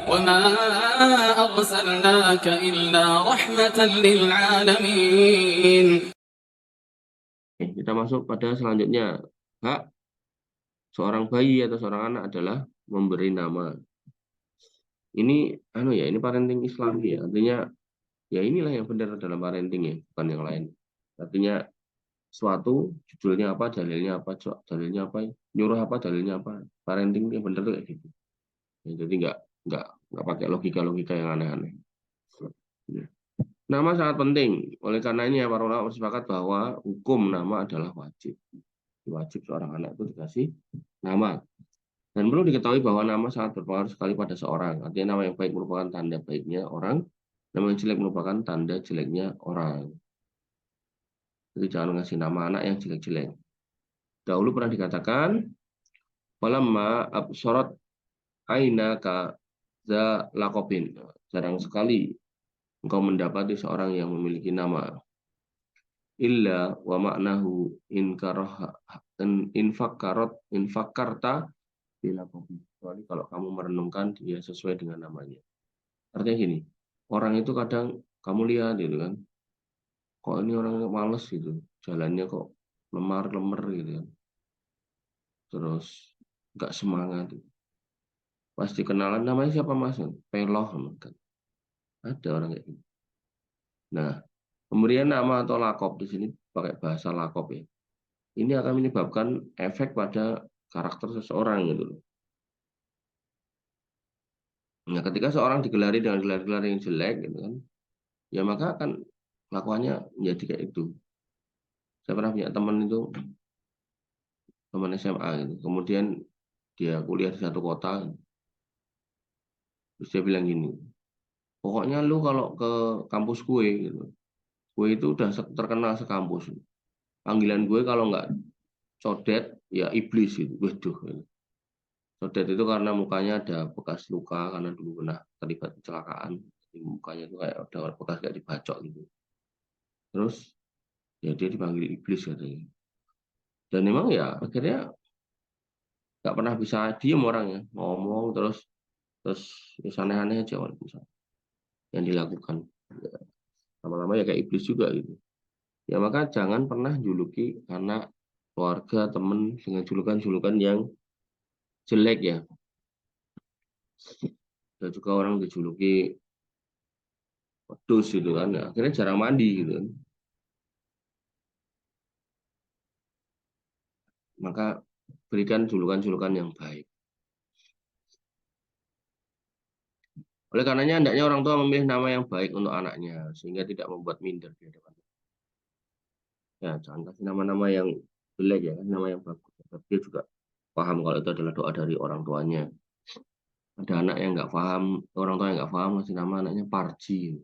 وما أرسلناك إلا رحمة للعالمين. Kita masuk pada selanjutnya. Hak seorang bayi atau seorang anak adalah memberi nama. Ini ini parenting Islami ya. Artinya ya inilah yang benar dalam parenting ya, bukan yang lain. Artinya suatu judulnya apa, dalilnya apa, nyuruh apa, dalilnya apa. Parenting yang benar tuh kayak gitu. Ya, jadi nggak pakai logika yang aneh-aneh. Ya. Nama sangat penting. Oleh karenanya para ulama bersepakat bahwa hukum nama adalah wajib. Wajib seorang anak itu dikasih nama. Dan perlu diketahui bahwa nama sangat berpengaruh sekali pada seorang. Artinya nama yang baik merupakan tanda baiknya orang, nama yang jelek merupakan tanda jeleknya orang. Jadi jangan ngasih nama anak yang jelek-jelek. Dahulu pernah dikatakan, "Walamma absarat aina ka za lakobin." Jarang sekali engkau mendapati seorang yang memiliki nama. Illa wa maknahu infakarta bila kopi. Kecuali kalau kamu merenungkan dia sesuai dengan namanya. Artinya gini, orang itu kadang kamu lihat gitu kan, kok ini orang males gitu, jalannya kok lemar-lemer gitu kan, terus nggak semangat. Pasti kenalan namanya siapa mas? Peloh kan. Ada orang kayak gitu. Nah, pemberian nama atau lakop di sini pakai bahasa lakop ya. Ini akan menyebabkan efek pada karakter seseorang gitu loh. Nah, ketika seorang digelari dengan gelar-gelar yang jelek gitu kan, ya maka akan lakuannya menjadi kayak itu. Saya pernah punya teman SMA gitu. Kemudian dia kuliah di satu kota, terus dia bilang gini, pokoknya lu kalau ke kampus gue gitu, gue itu udah terkenal sekampus. Panggilan gue kalau nggak codet, ya iblis gitu. Waduh. Gitu. Codet itu karena mukanya ada bekas luka karena dulu pernah terlibat kecelakaan. Jadi mukanya itu kayak ada bekas kayak dibacok gitu. Terus ya dia dipanggil iblis katanya. Dan memang ya akhirnya nggak pernah bisa diem orangnya, ngomong terus aneh-aneh aja yang dilakukan. Ya, lama-lama ya kayak iblis juga gitu. Ya maka jangan pernah juluki karena keluarga, teman dengan julukan-julukan yang jelek ya. Dan juga orang dijuluki pedus gitu kan, ya, akhirnya jarang mandi gitu kan. Maka berikan julukan-julukan yang baik. Oleh karenanya hendaknya orang tua memilih nama yang baik untuk anaknya sehingga tidak membuat minder di hadapan. Ya, jangan kasih nama-nama yang jelek ya, nama yang bagus. Tapi dia juga paham kalau itu adalah doa dari orang tuanya. Ada anak yang nggak paham, orang tua yang nggak paham ngasih nama anaknya Parji.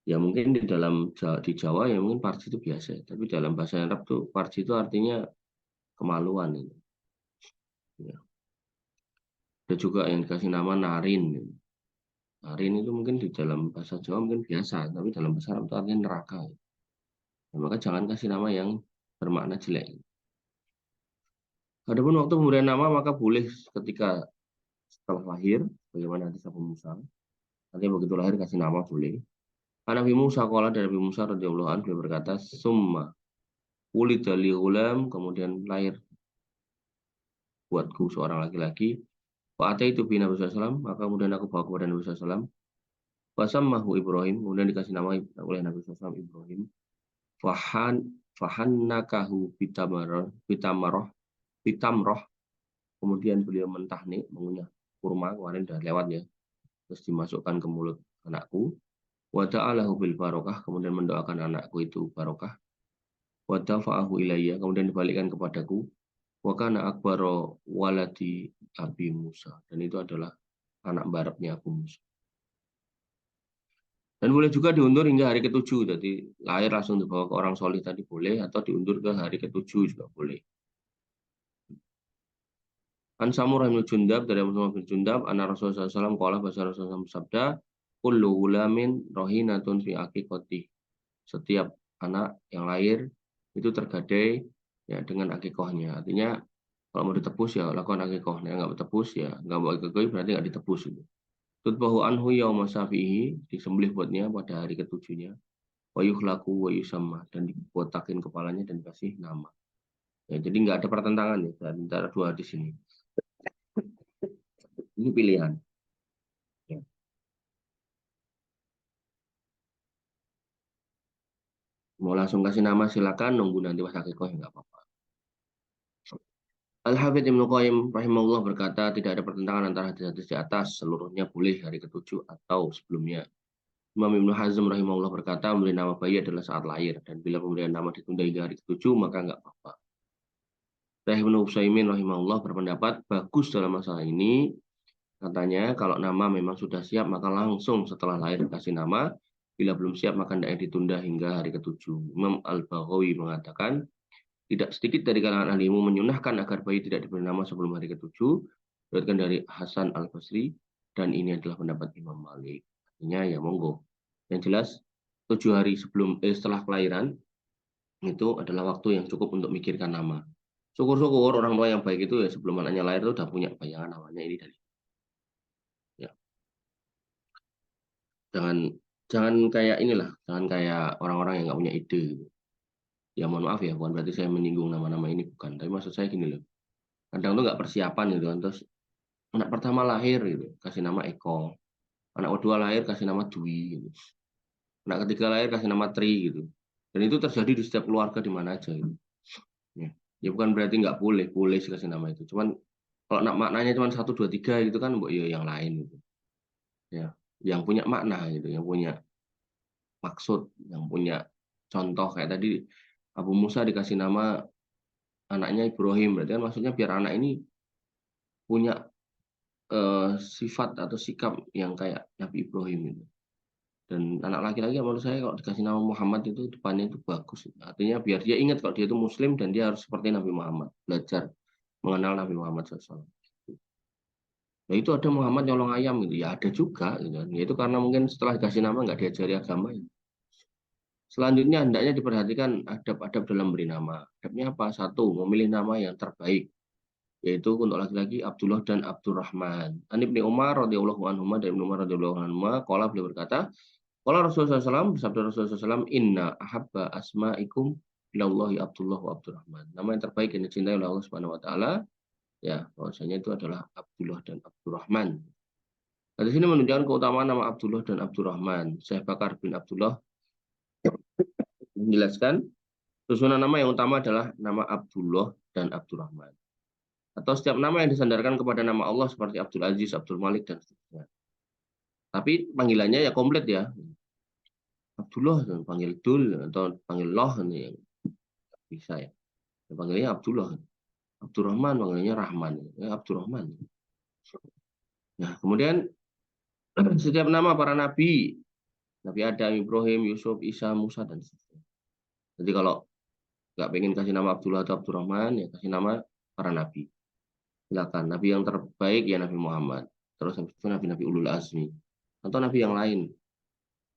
Ya mungkin di Jawa ya mungkin Parji itu biasa, tapi dalam bahasa Arab tuh Parji itu artinya kemaluan. Ya. Ada juga yang dikasih nama Narin. Narin itu mungkin di dalam bahasa Jawa mungkin biasa, tapi dalam bahasa Arab itu artinya neraka. Ya, maka jangan kasih nama yang bermakna jelek. Adapun waktu pemberian nama maka boleh ketika setelah lahir, bagaimana hadis Abu Musa. Artinya begitu lahir kasih nama boleh. Nabi Musa kala dari Nabi Musa radhiyallahu anhu dia berkata, "Summa ulida li ghulam," kemudian lahir buatku seorang laki-laki. Wa ataitu bi Nabi sallallahu alaihi wasallam, maka kemudian aku bawa kepada Nabi sallallahu alaihi wasallam. Wasammahu Ibrahim, kemudian dikasih nama oleh Nabi sallallahu alaihi wasallam Ibrahim. Fahannakahu bitamroh, kemudian beliau mentahnik mengunyah kurma, kemarin udah lewat ya, terus dimasukkan ke mulut anakku. Wada'alahu bil barokah, kemudian mendoakan anakku itu barokah. Wadafa'ahu ilayya, kemudian dibalikkan kepadaku. Wa kana akbaro waladi Abi Musa, dan itu adalah anak baraknya Abu Musa. Dan boleh juga diundur hingga hari ketujuh, jadi lahir langsung dibawa ke orang solih tadi boleh, atau diundur ke hari ketujuh juga boleh. An Samurah bin Jundab dari Muhammad bin Jundab, anna Rasulullah SAW qala bahasa Rasulullah sabda, kullu gulamin rohinatun fi aqiqati. Setiap anak yang lahir itu tergadai ya dengan akikohnya. Artinya kalau mau ditebus ya lakukan akikoh, yang nggak ditebus ya nggak mau akikoh berarti nggak ditebus itu. Tutbahu anhu yauma safihi, disembelih buatnya pada hari ketujuhnya. Wa yukhlaqu wa yusamma, dan dibotakin kepalanya dan dikasih nama. Ya, jadi nggak ada pertentangan ya antara dua hadis ini. Ini pilihan. Ya. Mau langsung kasih nama silakan, nunggu nanti pas akikoh ya nggak apa-apa. Al-Hafidz Ibnu Qayyim rahimahullah berkata, tidak ada pertentangan antara hadis-hadis di atas, seluruhnya boleh hari ketujuh atau sebelumnya. Imam Ibnu Hazm rahimahullah berkata, memberi nama bayi adalah saat lahir, dan bila pemberian nama ditunda hingga hari ketujuh, maka nggak apa-apa. Syekh Ibnu Utsaimin rahimahullah berpendapat, bagus dalam masalah ini, katanya kalau nama memang sudah siap, maka langsung setelah lahir dikasih nama, bila belum siap, maka hendaknya ditunda hingga hari ketujuh. Imam Al-Baghawi mengatakan, tidak sedikit dari kalangan ahli ilmu menyunahkan agar bayi tidak diberi nama sebelum hari ketujuh. Diriwayatkan dari Hasan Al-Basri, dan ini adalah pendapat Imam Malik. Artinya ya monggo. Yang jelas 7 hari setelah kelahiran itu adalah waktu yang cukup untuk mikirkan nama. Syukur-syukur orang tua yang baik itu ya sebelum anaknya lahir itu udah punya bayangan namanya ini dari ya. Jangan jangan kayak inilah, jangan kayak orang-orang yang nggak punya ide. Ya mohon maaf ya, bukan berarti saya menyinggung nama-nama ini, bukan. Tapi maksud saya gini loh. Kadang tuh nggak persiapan gitu kan, terus anak pertama lahir gitu, kasih nama Eko. Anak kedua lahir kasih nama Dwi gitu. Anak ketiga lahir kasih nama Tri gitu. Dan itu terjadi di setiap keluarga di mana aja gitu. Ya. Ya bukan berarti nggak boleh, boleh sih kasih nama itu. Cuman kalau maknanya cuma 1, 2, 3 gitu kan, ya yang lain gitu. Ya, yang punya makna gitu, yang punya maksud, yang punya contoh kayak tadi Abu Musa dikasih nama anaknya Ibrahim, berarti kan maksudnya biar anak ini punya sifat atau sikap yang kayak Nabi Ibrahim gitu. Dan anak laki-laki menurut saya kalau dikasih nama Muhammad itu depannya itu bagus. Artinya biar dia ingat kalau dia itu Muslim dan dia harus seperti Nabi Muhammad, belajar mengenal Nabi Muhammad SAW. Nah itu ada Muhammad nyolong ayam gitu, ya ada juga gitu kan. Ya, itu karena mungkin setelah dikasih nama nggak diajari agama. Ya. Selanjutnya hendaknya diperhatikan adab-adab dalam beri nama. Adabnya apa? Satu, memilih nama yang terbaik, yaitu untuk laki-laki Abdullah dan Abdurrahman. An Ibnu Umar radhiyallahu anhu, dan Ibnu Umar radhiyallahu anhu, qala beliau berkata, qala Rasulullah SAW, bersabda Rasulullah SAW, inna ahabba asma'ikum ilallahi Abdullah wa Abdurrahman. Nama yang terbaik yang dicintai oleh Allah Subhanahu wa taala, ya, bahwasanya itu adalah Abdullah dan Abdurrahman. Nah, di sini menunjukkan keutamaan nama Abdullah dan Abdurrahman. Syekh Bakar bin Abdullah menjelaskan, susunan nama yang utama adalah nama Abdullah dan Abdurrahman. Atau setiap nama yang disandarkan kepada nama Allah seperti Abdul Aziz, Abdul Malik, dan seterusnya. Tapi panggilannya ya komplit ya. Abdullah, panggil Dul, atau panggil Loh, ini yang bisa ya. Panggilnya Abdullah. Abdurrahman, panggilnya Rahman. Ya, Abdurrahman. Nah, kemudian setiap nama para nabi, Nabi Adam, Ibrahim, Yusuf, Isa, Musa, dan seterusnya. Jadi kalau nggak pengen kasih nama Abdullah atau Abdurrahman, ya kasih nama para nabi. Silakan. Nabi yang terbaik ya Nabi Muhammad. Terus itu nabi-nabi ulul azmi. Atau nabi yang lain.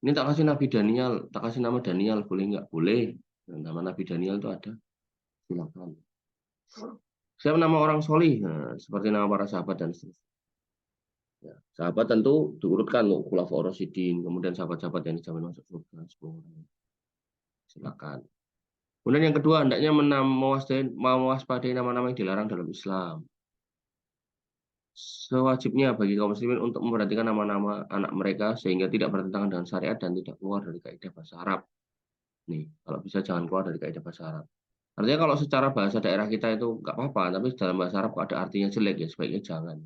Ini tak kasih Nabi Daniel, tak kasih nama Daniel, boleh nggak? Boleh. Nama Nabi Daniel itu ada. Silakan. Siapa nama orang solih? Nah, seperti nama para sahabat dan seterusnya. Ya, sahabat tentu diurutkan loh, Khulafaur Rasyidin, kemudian sahabat-sahabat yang dijamin masuk surga. Silakan. Kemudian yang kedua, hendaknya mewaspadai nama-nama yang dilarang dalam Islam. Sewajibnya bagi kaum muslimin untuk memperhatikan nama-nama anak mereka sehingga tidak bertentangan dengan syariat dan tidak keluar dari kaidah bahasa Arab. Nih, kalau bisa jangan keluar dari kaidah bahasa Arab. Artinya kalau secara bahasa daerah kita itu nggak apa-apa, tapi dalam bahasa Arab kalau ada artinya jelek ya sebaiknya jangan.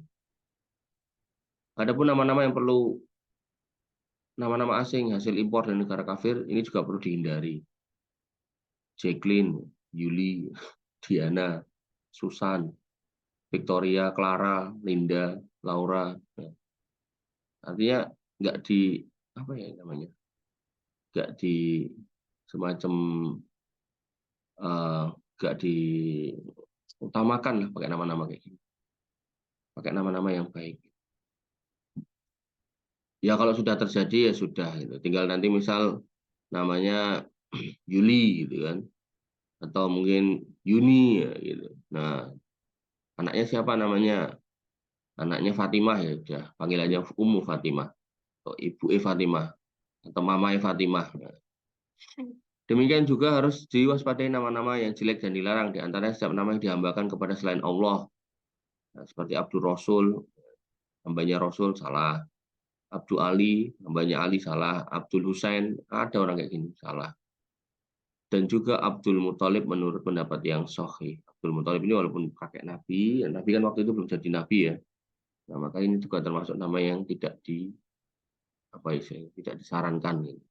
Adapun nama-nama yang perlu, nama-nama asing hasil impor dari negara kafir, ini juga perlu dihindari. Jacqueline, Yuli, Diana, Susan, Victoria, Clara, Linda, Laura. Ya. Artinya nggak di apa ya namanya, nggak di semacam nggak diutamakan lah pakai nama-nama kayak gini, pakai nama-nama yang baik. Ya kalau sudah terjadi ya sudah gitu. Tinggal nanti misal namanya Yuli gitu kan, atau mungkin Yuni ya, gitu. Nah anaknya siapa namanya? Anaknya Fatimah ya udah panggilannya Ummu Fatimah atau Ibu Fatimah atau Mama Fatimah. Demikian juga harus diwaspadai nama-nama yang jelek dan dilarang. Di antaranya setiap nama yang dihambakan kepada selain Allah. Nah, seperti Abdul Rasul, hambanya Rasul, salah. Abdul Ali, hambanya Ali, salah. Abdul Husain, ada orang kayak gini, salah. Dan juga Abdul Muthalib menurut pendapat yang sahih. Abdul Muthalib ini walaupun kakek Nabi, Nabi kan waktu itu belum jadi Nabi ya. Nah, maka ini juga termasuk nama yang tidak tidak disarankan. Gitu.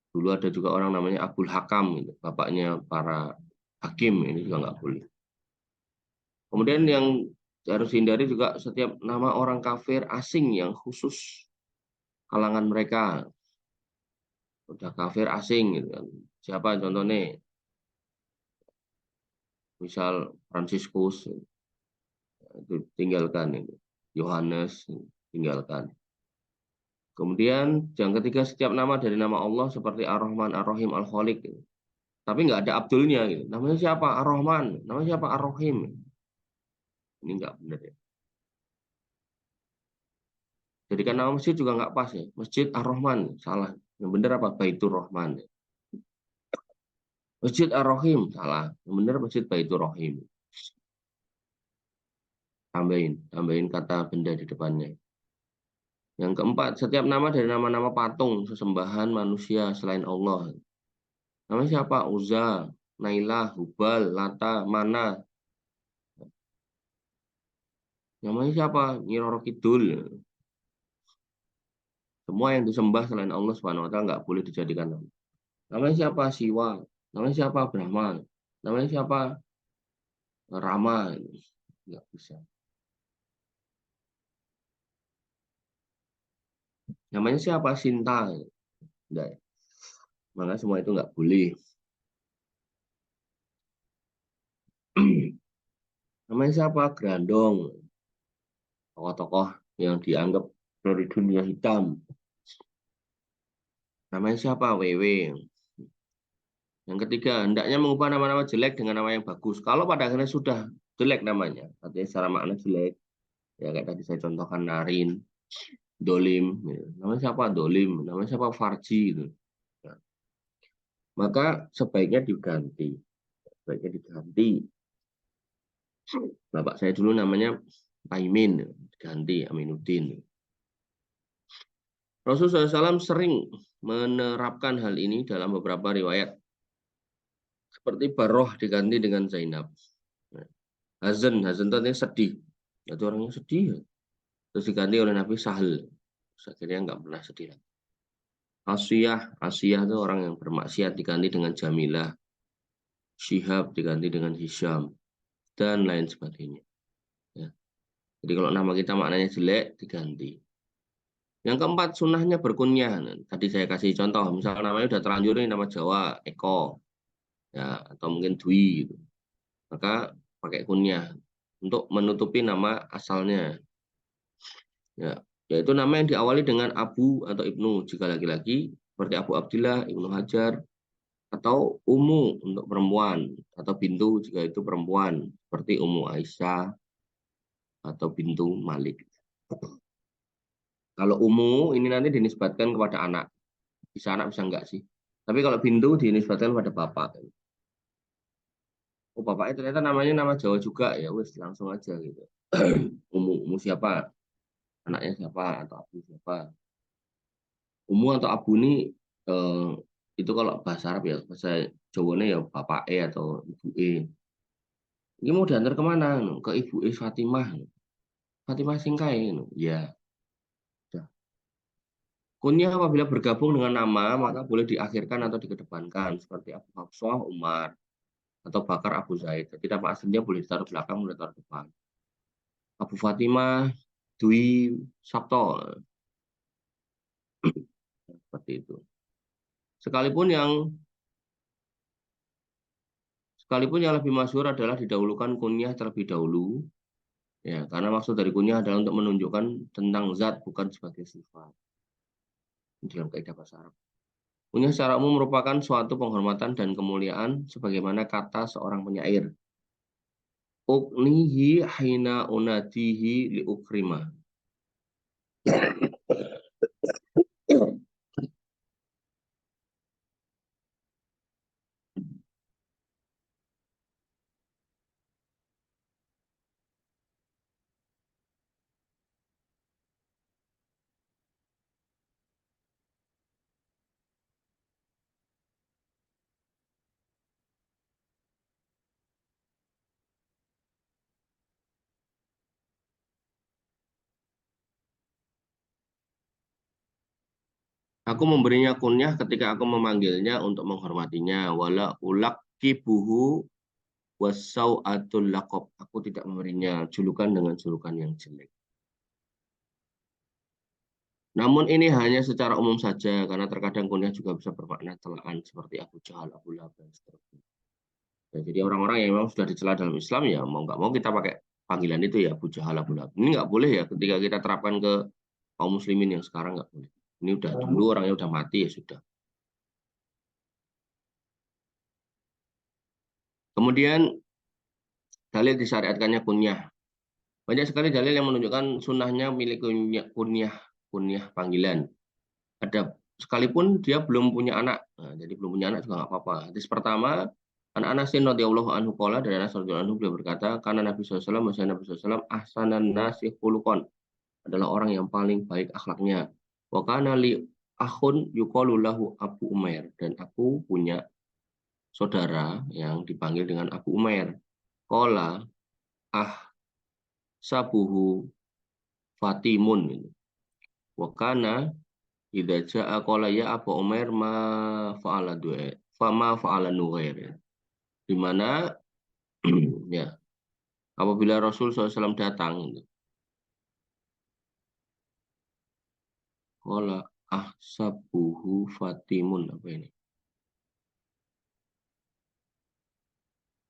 Dulu ada juga orang namanya Abdul Hakam, gitu. Bapaknya para hakim, ini juga nggak boleh. Kemudian yang harus hindari juga setiap nama orang kafir asing yang khusus kalangan mereka. Udah kafir asing gitu kan. Siapa contohnya? Misal Fransiskus itu tinggalkan itu. Yohanes tinggalkan. Kemudian yang ketiga setiap nama dari nama Allah seperti Ar-Rahman, Ar-Rahim, Al-Khaliq. Gitu. Tapi nggak ada Abdulnya gitu. Namanya siapa? Ar-Rahman. Namanya siapa? Ar-Rahim. Ini nggak benar ya. Jadi kan nama masjid juga nggak pas ya. Masjid Ar-Rahman salah. Yang benar apa? Baitur Rahman. Masjid Ar-Rahim salah. Yang benar Masjid Baitur Rahim. Tambahin kata benda di depannya. Yang keempat, setiap nama dari nama-nama patung sesembahan manusia selain Allah. Namanya siapa? Uzza, Nailah, Hubal, Lata, Mana. Namanya siapa? Nyi Roro Kidul. Semua yang disembah selain Allah Subhanahu wa taala nggak boleh dijadikan nama. Namanya siapa? Siwa. Namanya siapa? Brahma. Namanya siapa? Rama. Nggak bisa. Namanya siapa? Sinta. Nggak. Maka semua itu nggak boleh. Namanya siapa? Grandong. Tokoh-tokoh yang dianggap dari dunia hitam. Namanya siapa? WW. Yang ketiga, hendaknya mengubah nama-nama jelek dengan nama yang bagus. Kalau pada akhirnya sudah jelek namanya, artinya secara makna jelek, ya kayak tadi saya contohkan Narin, Dolim, ya. Namanya siapa? Dolim, namanya siapa? Farji, gitu. Ya. Maka sebaiknya diganti. Sebaiknya diganti. Bapak saya dulu namanya Aimin, ganti Aminuddin. Rasulullah SAW sering menerapkan hal ini dalam beberapa riwayat. Seperti Baroh diganti dengan Zainab. Hazen itu artinya sedih. Itu orangnya sedih. Terus diganti oleh Nabi Sahel. Terus akhirnya nggak pernah sedih lagi. Asiyah itu orang yang bermaksiat diganti dengan Jamilah. Syihab diganti dengan Hisham. Dan lain sebagainya. Ya. Jadi kalau nama kita maknanya jelek, diganti. Yang keempat, sunnahnya berkunyah. Nah, tadi saya kasih contoh, misalnya namanya udah terlanjur ini nama Jawa, Eko, ya, atau mungkin Dwi, gitu. Maka pakai kunyah untuk menutupi nama asalnya. Ya, yaitu nama yang diawali dengan Abu atau Ibnu jika laki-laki, seperti Abu Abdillah, Ibnu Hajar, atau Ummu untuk perempuan, atau Bintu jika itu perempuan, seperti Ummu Aisyah atau Bintu Malik. Kalau Ummu ini nanti dinisbatkan kepada anak. Bisa anak, bisa enggak sih. Tapi kalau Bintu dinisbatkan pada bapak. Oh, bapaknya ternyata namanya nama Jawa juga, ya wes langsung aja gitu. Ummu siapa? Anaknya siapa? Atau Abu siapa? Ummu atau Abu ini eh, itu kalau bahasa Arab ya, bahasa Jawanya ya bapak E atau ibu E. Ini mau diantar kemana? Ke ibu E Fatimah. Fatimah Singkai. Ya, sudah. Kunyah apabila bergabung dengan nama, maka boleh diakhirkan atau dikedepankan. Seperti Abu Hafsah, Umar. Atau Bakar, Abu Zaid. Jadi nama aslinya boleh ditaruh belakang, boleh ditaruh depan. Abu Fatimah, Dwi, Sabto. Seperti itu. Sekalipun yang Sekalipun yang lebih masyhur adalah didahulukan kunyah terlebih dahulu, ya, karena maksud dari kunyah adalah untuk menunjukkan tentang zat, bukan sebagai sifat. Dalam kaidah bahasa Arab. Kunyah secara umum merupakan suatu penghormatan dan kemuliaan sebagaimana kata seorang penyair. uknihi hina unatihi li ukrima. Aku memberinya kunyah ketika aku memanggilnya untuk menghormatinya. Wala ulak kibuhu wasau atul lakob. Aku tidak memberinya julukan dengan julukan yang jelek. Namun ini hanya secara umum saja, karena terkadang kunyah juga bisa bermakna celaan seperti Abu Jahal, Abu Lahab, dan seterusnya. Ya, jadi orang-orang yang memang sudah dicela dalam Islam ya mau nggak mau kita pakai panggilan itu ya Abu Jahal, Abu Lahab. Ini nggak boleh ya ketika kita terapkan ke kaum muslimin yang sekarang nggak boleh. Ini udah dulu orangnya udah mati ya sudah. Kemudian dalil disyariatkannya kunyah. Banyak sekali dalil yang menunjukkan sunnahnya milik kunyah panggilan. Ada sekalipun dia belum punya anak. Nah, jadi belum punya anak juga nggak apa-apa. Hadis pertama, an Anasin radhiyallahu anhu qala, dari Anas radhiyallahu anhu beliau berkata, karena Nabi SAW, maksudnya Nabi SAW, ahsanan nasi khuluqan, adalah orang yang paling baik akhlaknya. Wa kana li akhun yuqalu lahu Abu Umair, dan aku punya saudara yang dipanggil dengan Abu Umair. Qala ah sabuhu Fatimun. Wa kana idza jaa qala ya Abu Umair ma fa'ala du'a fa ma fa'ala nughair. Di mana ya apabila Rasul SAW datang, qala ahsabuhu Fatimun, apa ini?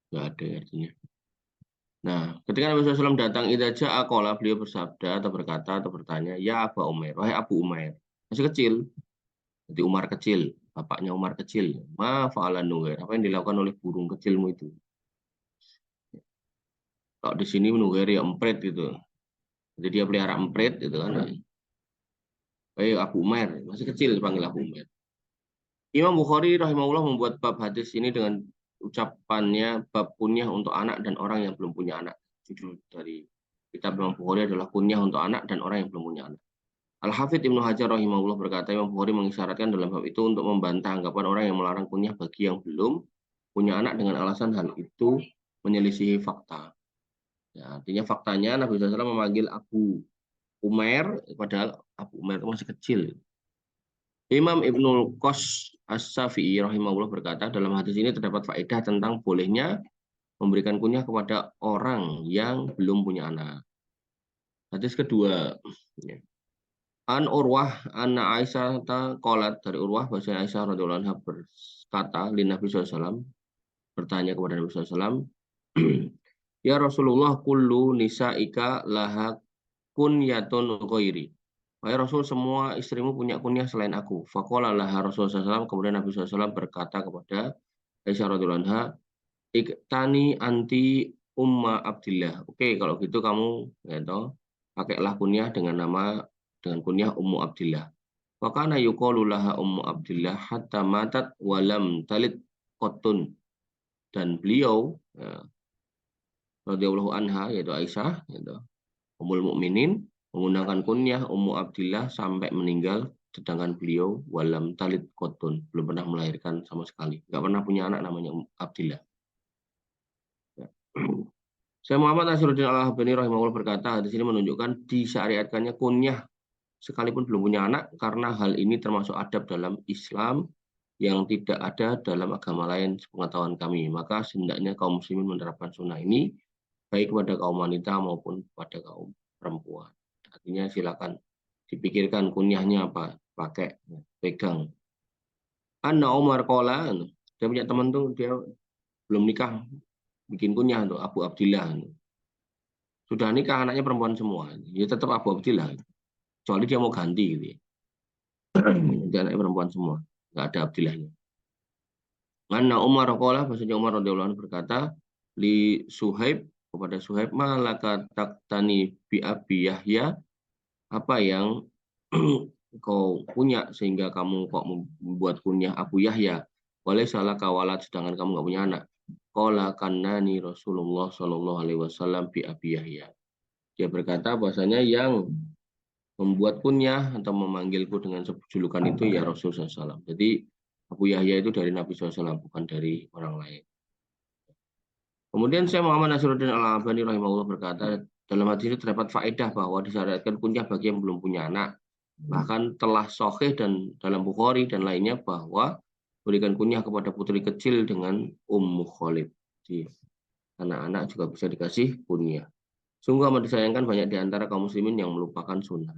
Enggak ada artinya. Nah, ketika Nabi SAW datang, idza jaa qala, beliau bersabda atau berkata atau bertanya, ya Abu Umair, wahai Abu Umair. Masih kecil, jadi Umar kecil, bapaknya Umar kecil. Ma fa'ala nughair, apa yang dilakukan oleh burung kecilmu itu? Kalau di sini nughair ya emprit gitu. Jadi dia pelihara emprit gitu kan. Baik Abu Umair, masih kecil dipanggil Abu Umair. Imam Bukhari rahimahullah membuat bab hadis ini dengan ucapannya bab kunyah untuk anak dan orang yang belum punya anak. Judul dari kitab Imam Bukhari adalah kunyah untuk anak dan orang yang belum punya anak. Al-Hafidh Ibnu Hajar rahimahullah berkata, Imam Bukhari mengisyaratkan dalam bab itu untuk membantah anggapan orang yang melarang kunyah bagi yang belum punya anak dengan alasan hal itu menyelisihi fakta. Ya, artinya faktanya Nabi SAW memanggil Abu Umair, padahal Abu Umair itu masih kecil. Imam Ibnu Qos As-Safi'i rahimahullah berkata, dalam hadis ini terdapat faedah tentang bolehnya memberikan kunyah kepada orang yang belum punya anak. Hadis kedua, ya. An Urwah anna Aisyah qalat, dari Urwah bahwa Aisyah radhiyallahu anha berkata, li Nabi SAW, bertanya kepada Nabi SAW, ya Rasulullah, kullu nisa'ika laha kunyatun ghairi. Wahai Rasul, semua istrimu punya kunyah selain aku. Faqala laha Rasulullah SAW, kemudian Nabi SAW berkata kepada Aisyah radhiyallahu anha, iktani anti Umma Abdillah. Oke, kalau gitu kamu ya toh, pakailah kunyah dengan kunyah Ummu Abdillah. Wa kana yuqalu laha Ummu Abdillah hatta matat walam talit qotun. Dan beliau ya, radhiyallahu anha yaitu Aisyah yaitu Ummul Mukminin menggunakan kunyah Ummu Abdillah sampai meninggal, sedangkan beliau walam talit qotun, belum pernah melahirkan sama sekali, nggak pernah punya anak namanya Abdillah. Ya. Saya Muhammad Nasruddin Al-Albani rahimahullah berkata, di sini menunjukkan disyariatkannya kunyah sekalipun belum punya anak, karena hal ini termasuk adab dalam Islam yang tidak ada dalam agama lain sepengetahuan kami. Maka hendaknya kaum muslimin menerapkan sunnah ini baik kepada kaum wanita maupun pada kaum perempuan. Artinya silakan dipikirkan kunyahnya apa, pakai, pegang. Anna Umar Kola, dia punya teman tuh, dia belum nikah, bikin kunyah tuh Abu Abdillah. Sudah nikah anaknya perempuan semua, dia tetap Abu Abdillah. Kecuali dia mau ganti gitu ya. Dia anaknya perempuan semua, nggak ada Abdillahnya. Anna Umar Qala, maksudnya Umar radhiyallahu anhu berkata, li Suhaib kepada Suhaib, malaka taktani bi abi Yahya, apa yang kau punya sehingga kamu kok membuat kunyah Abu Yahya. Boleh salah kawalat sedangkan kamu nggak punya anak. Qala kannani Rasulullah Shallallahu Alaihi Wasallam bi Abi Yahya. Dia berkata bahasanya yang membuat kunyah atau memanggilku dengan julukan itu ya Rasulullah SAW. Jadi Abu Yahya itu dari Nabi SAW, bukan dari orang lain. Kemudian saya Muhammad Nasruddin Al-Albani rahimahullah berkata, dalam hadis ini terdapat faedah bahwa disyariatkan kunyah bagi yang belum punya anak. Bahkan telah sahih dan dalam Bukhari dan lainnya bahwa berikan kunyah kepada putri kecil dengan Ummu Khalid. Jadi anak-anak juga bisa dikasih kunyah. Sungguh amat disayangkan banyak di antara kaum muslimin yang melupakan sunnah.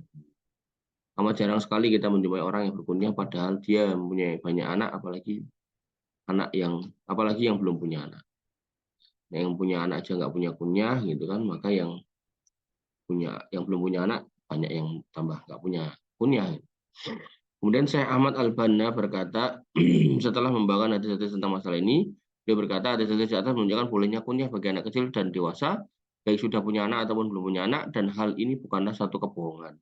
Amat jarang sekali kita menjumpai orang yang berkunyah padahal dia mempunyai banyak anak, apalagi yang belum punya anak. Nah, yang punya anak aja nggak punya kunyah gitu kan, maka yang belum punya anak banyak yang tambah nggak punya kunyah. Kemudian Syekh Ahmad Al-Banna berkata setelah membawakan hadis-hadis tentang masalah ini, dia berkata hadis-hadis di atas menunjukkan bolehnya kunyah bagi anak kecil dan dewasa, baik sudah punya anak ataupun belum punya anak, dan hal ini bukanlah satu kebohongan.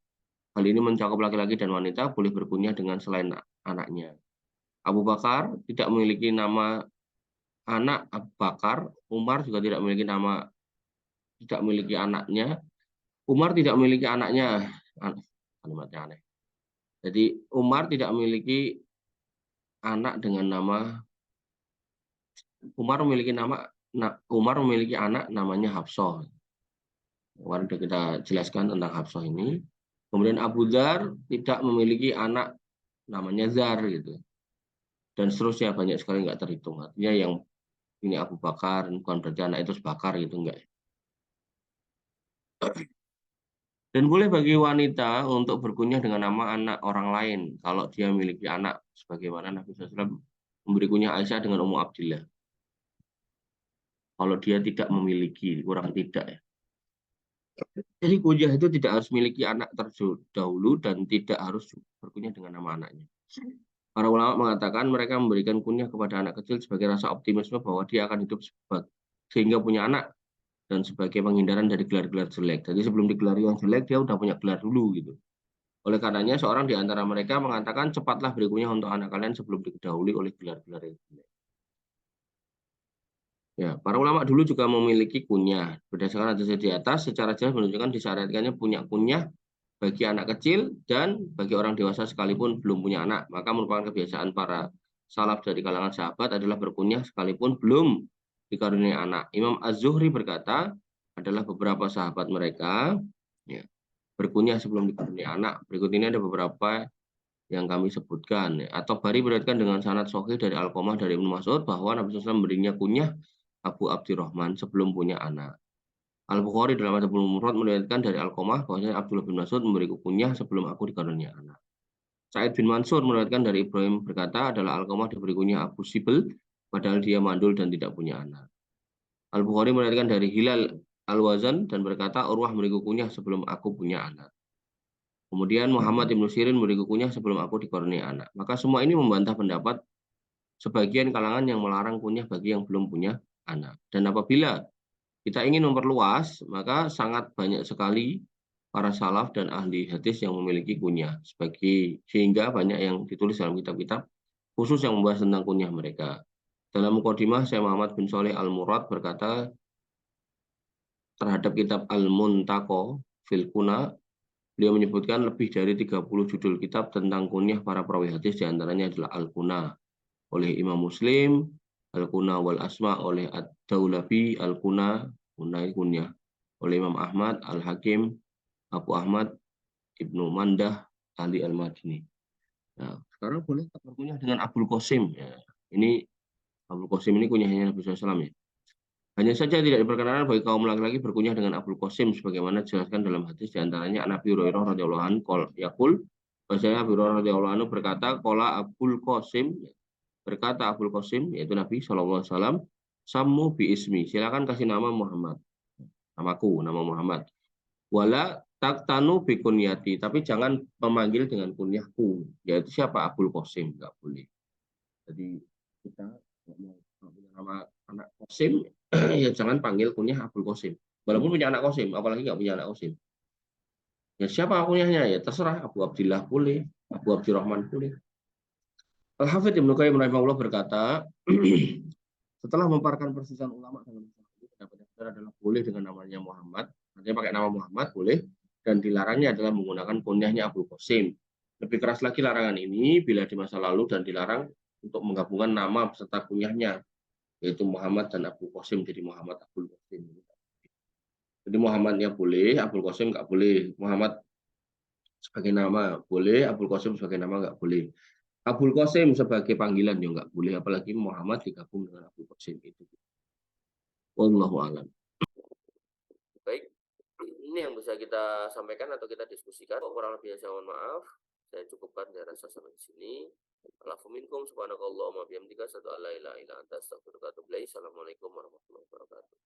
Hal ini mencakup laki-laki dan wanita boleh berkunyah dengan selain anaknya. Abu Bakar tidak memiliki nama anak Abu Bakar, Umar juga tidak memiliki anaknya, Umar tidak memiliki anaknya, kalimatnya aneh. Jadi Umar tidak memiliki anak dengan nama, Umar memiliki anak namanya Hafsah. Kemarin sudah kita jelaskan tentang Hafsah ini. Kemudian Abu Dzar tidak memiliki anak namanya Zar gitu. Dan seterusnya banyak sekali nggak terhitung. Artinya yang ini Abu Bakar, bukan berarti anak itu sebakar gitu enggak. Dan boleh bagi wanita untuk berkunyah dengan nama anak orang lain kalau dia memiliki anak, sebagaimana Nabi SAW memberi kunyah Aisyah dengan Ummu Abdillah. Kalau dia tidak memiliki, kurang tidak ya. Jadi kunyah itu tidak harus memiliki anak terdahulu dan tidak harus berkunyah dengan nama anaknya. Para ulama mengatakan mereka memberikan kunyah kepada anak kecil sebagai rasa optimisme bahwa dia akan hidup sehingga punya anak, dan sebagai penghindaran dari gelar-gelar jelek. Jadi sebelum digelari yang jelek, dia udah punya gelar dulu gitu. Oleh karenanya seorang di antara mereka mengatakan cepatlah beri kunyah untuk anak kalian sebelum didahului oleh gelar-gelar yang jelek. Ya, para ulama dulu juga memiliki kunyah. Berdasarkan hadis di atas, secara jelas menunjukkan disyariatkannya punya kunyah bagi anak kecil dan bagi orang dewasa sekalipun belum punya anak. Maka merupakan kebiasaan para salaf dari kalangan sahabat adalah berkunyah sekalipun belum dikaruniai anak. Imam Az-Zuhri berkata, adalah beberapa sahabat mereka ya, berkunyah sebelum dikaruniai anak. Berikut ini ada beberapa yang kami sebutkan. Atau Bari beriwayatkan dengan sanad sahih dari Alqamah dari Ibnu Mas'ud bahwa Nabi SAW memberinya kunyah Abu Abdurrahman sebelum punya anak. Al-Bukhari dalam Adabul Mufrad meriwayatkan dari Alqamah bahwasanya Abdullah bin Mas'ud memberiku kunyah sebelum aku dikaruniai anak. Sa'id bin Mansur meriwayatkan dari Ibrahim berkata adalah Alqamah diberi kunyah Abu Sibel padahal dia mandul dan tidak punya anak. Al-Bukhari meriwayatkan dari Hilal Al-Wazan dan berkata Urwah memberiku kunyah sebelum aku punya anak. Kemudian Muhammad Ibn Sirin memberiku kunyah sebelum aku dikaruniai anak. Maka semua ini membantah pendapat sebagian kalangan yang melarang kunyah bagi yang belum punya anak. Dan apabila kita ingin memperluas, maka sangat banyak sekali para salaf dan ahli hadis yang memiliki kunyah. Sehingga banyak yang ditulis dalam kitab-kitab khusus yang membahas tentang kunyah mereka. Dalam mukadimah, Syekh Muhammad bin Shalih Al-Murad berkata terhadap kitab Al-Muntaqo fil Kuna, beliau menyebutkan lebih dari 30 judul kitab tentang kunyah para perawi hadis, diantaranya adalah Al-Kuna oleh Imam Muslim, Al-Kuna wal Asma oleh Ad-Daulabi, Al-Kuna, kunyah oleh Imam Ahmad, Al-Hakim, Abu Ahmad, Ibnu Mandah, Ali Al-Madini. Nah, sekarang boleh berkunyah dengan Abul Qasim. Ya, ini Abul Qasim ini kunyahnya Nabi SAW ya. Hanya saja tidak diperkenankan bagi kaum laki-laki berkunyah dengan Abul Qasim sebagaimana dijelaskan dalam hadis diantaranya Nabi Hurairah radhiyallahu anhu yaqul, bahwasanya Nabi Hurairah radhiyallahu anhu berkata qala Abul Qasim, berkata Abul Qasim yaitu Nabi SAW, sammu bi ismi, silakan kasih nama Muhammad, namaku, nama Muhammad, wala taktanu bi kunyati, tapi jangan memanggil dengan kunyahku, yaitu siapa? Abul Qasim, enggak boleh. Jadi kita nggak punya nama anak Qasim, ya jangan panggil kunyah Abul Qasim. Walaupun punya anak Qasim, apalagi nggak punya anak Qasim. Ya siapa kunyahnya? Ya terserah, Abu Abdillah boleh, Abu Abdurrahman boleh. Al-Hafidz Ibnu Qayyim rahimahullah berkata, setelah memaparkan perselisihan ulama dalam masalah ini, pendapat yang benar adalah boleh dengan namanya Muhammad, artinya pakai nama Muhammad boleh, dan dilarangnya adalah menggunakan kunyahnya Abu Qasim. Lebih keras lagi larangan ini bila di masa lalu dan dilarang untuk menggabungkan nama beserta kunyahnya, yaitu Muhammad dan Abu Qasim jadi Muhammad Abdul Qasim. Jadi Muhammadnya boleh, Abdul Qasim nggak boleh. Muhammad sebagai nama boleh, Abdul Qasim sebagai nama nggak boleh. Abdul Qasim sebagai panggilan juga nggak boleh, apalagi Muhammad digabung dengan Abdul Qasim itu. Wallahu a'lam. Baik, ini yang bisa kita sampaikan atau kita diskusikan. Kurang lebihnya saya mohon maaf. Saya cukupkan saya rasa sampai di sini. Alafu minkum subhanakallahumma bihamdika asyhadu an la ilaha illa anta astaghfiruka wa atubu ilaik. Assalamualaikum warahmatullahi wabarakatuh.